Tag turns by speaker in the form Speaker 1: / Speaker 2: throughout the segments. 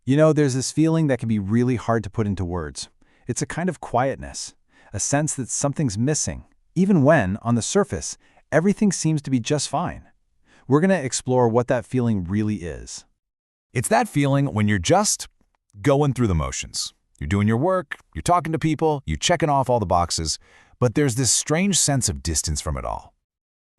Speaker 1: There's this feeling that can be really hard to put into words. It's a kind of quietness, a sense that something's missing, even when, on the surface, everything seems to be just fine. We're going to explore what that feeling really is.
Speaker 2: It's that feeling when you're just going through the motions. You're doing your work, you're talking to people, you're checking off all the boxes, but there's this strange sense of distance from it all.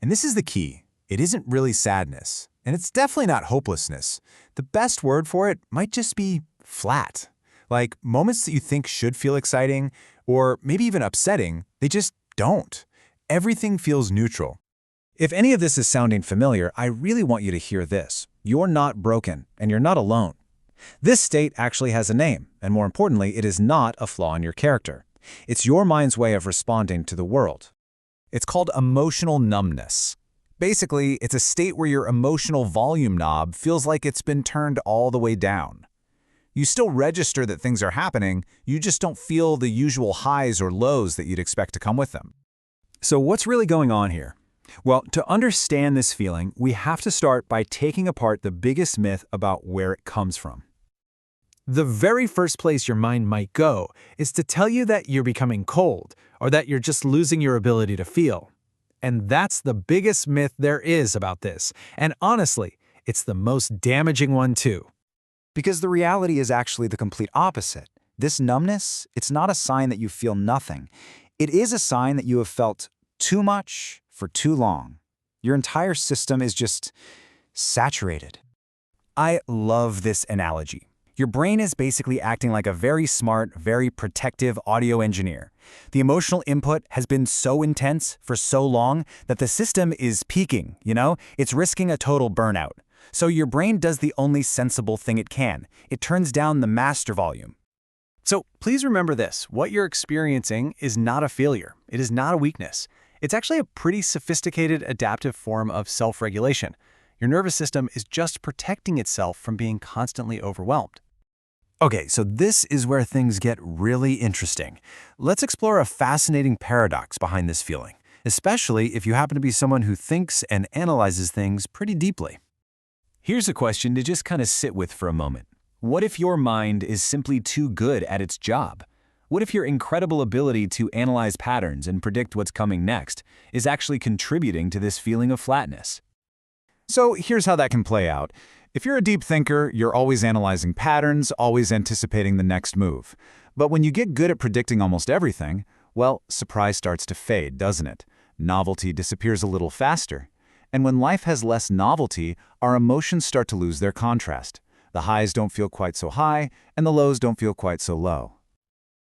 Speaker 2: And this is the key. It isn't really sadness, and it's definitely not hopelessness. The best word for it might just be flat. Like moments that you think should feel exciting, or maybe even upsetting, they just don't. Everything feels neutral.
Speaker 1: If any of this is sounding familiar, I really want you to hear this. You're not broken, and you're not alone. This state actually has a name, and more importantly, it is not a flaw in your character. It's your mind's way of responding to the world.
Speaker 2: It's called emotional numbness. Basically, it's a state where your emotional volume knob feels like it's been turned all the way down. You still register that things are happening, you just don't feel the usual highs or lows that you'd expect to come with them.
Speaker 1: So what's really going on here? Well, to understand this feeling, we have to start by taking apart the biggest myth about where it comes from.
Speaker 3: The very first place your mind might go is to tell you that you're becoming cold or that you're just losing your ability to feel. And that's the biggest myth there is about this. And honestly, it's the most damaging one too.
Speaker 4: Because the reality is actually the complete opposite. This numbness, it's not a sign that you feel nothing. It is a sign that you have felt too much for too long. Your entire system is just saturated. I love this analogy. Your brain is basically acting like a very smart, very protective audio engineer. The emotional input has been so intense for so long that the system is peaking, It's risking a total burnout. So your brain does the only sensible thing it can. It turns down the master volume.
Speaker 1: So please remember this. What you're experiencing is not a failure. It is not a weakness. It's actually a pretty sophisticated adaptive form of self-regulation. Your nervous system is just protecting itself from being constantly overwhelmed. Okay, so this is where things get really interesting. Let's explore a fascinating paradox behind this feeling, especially if you happen to be someone who thinks and analyzes things pretty deeply. Here's a question to just kind of sit with for a moment. What if your mind is simply too good at its job? What if your incredible ability to analyze patterns and predict what's coming next is actually contributing to this feeling of flatness? So here's how that can play out. If you're a deep thinker, you're always analyzing patterns, always anticipating the next move. But when you get good at predicting almost everything, well, surprise starts to fade, doesn't it? Novelty disappears a little faster. And when life has less novelty, our emotions start to lose their contrast. The highs don't feel quite so high, and the lows don't feel quite so low.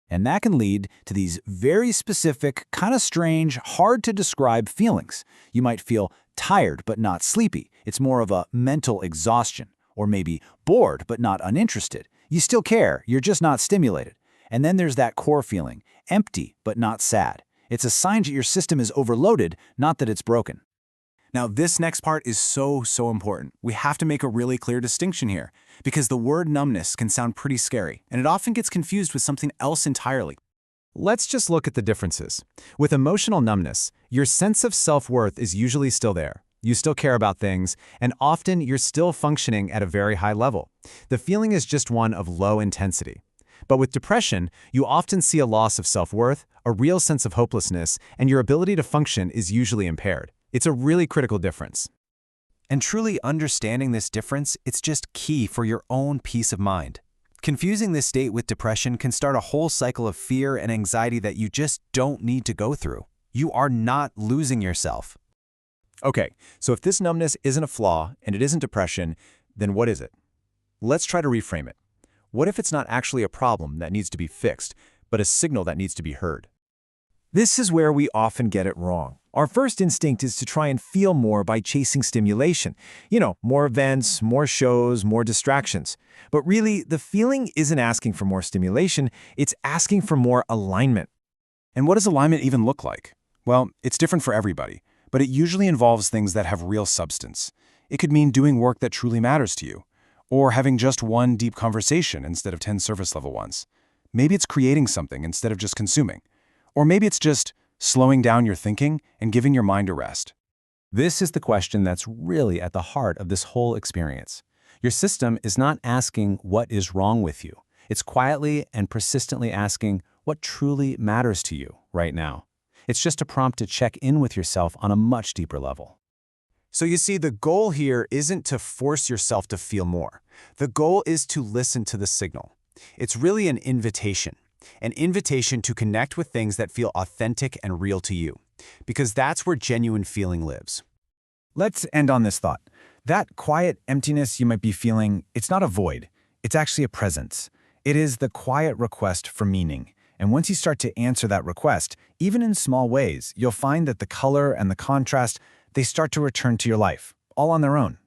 Speaker 1: And that can lead to these very specific, kind of strange, hard-to-describe feelings. You might feel tired but not sleepy. It's more of a mental exhaustion. Or maybe bored but not uninterested. You still care, you're just not stimulated. And then there's that core feeling, empty but not sad. It's a sign that your system is overloaded, not that it's broken. Now, this next part is so important. We have to make a really clear distinction here, because the word numbness can sound pretty scary, and it often gets confused with something else entirely. Let's just look at the differences. With emotional numbness, your sense of self-worth is usually still there. You still care about things, and often you're still functioning at a very high level. The feeling is just one of low intensity. But with depression, you often see a loss of self-worth, a real sense of hopelessness, and your ability to function is usually impaired. It's a really critical difference. And truly understanding this difference, it's just key for your own peace of mind. Confusing this state with depression can start a whole cycle of fear and anxiety that you just don't need to go through. You are not losing yourself. Okay, so if this numbness isn't a flaw and it isn't depression, then what is it? Let's try to reframe it. What if it's not actually a problem that needs to be fixed, but a signal that needs to be heard? This is where we often get it wrong. Our first instinct is to try and feel more by chasing stimulation. More events, more shows, more distractions. But really, the feeling isn't asking for more stimulation, it's asking for more alignment. And what does alignment even look like? Well, it's different for everybody, but it usually involves things that have real substance. It could mean doing work that truly matters to you, or having just one deep conversation instead of 10 surface-level ones. Maybe it's creating something instead of just consuming. Or maybe it's just slowing down your thinking and giving your mind a rest. This is the question that's really at the heart of this whole experience. Your system is not asking what is wrong with you. It's quietly and persistently asking what truly matters to you right now. It's just a prompt to check in with yourself on a much deeper level. So you see, the goal here isn't to force yourself to feel more. The goal is to listen to the signal. It's really an invitation to connect with things that feel authentic and real to you, because that's where genuine feeling lives.
Speaker 2: Let's end on this thought. That quiet emptiness you might be feeling, it's not a void. It's actually a presence. It is the quiet request for meaning. And once you start to answer that request, even in small ways, you'll find that the color and the contrast, they start to return to your life, all on their own.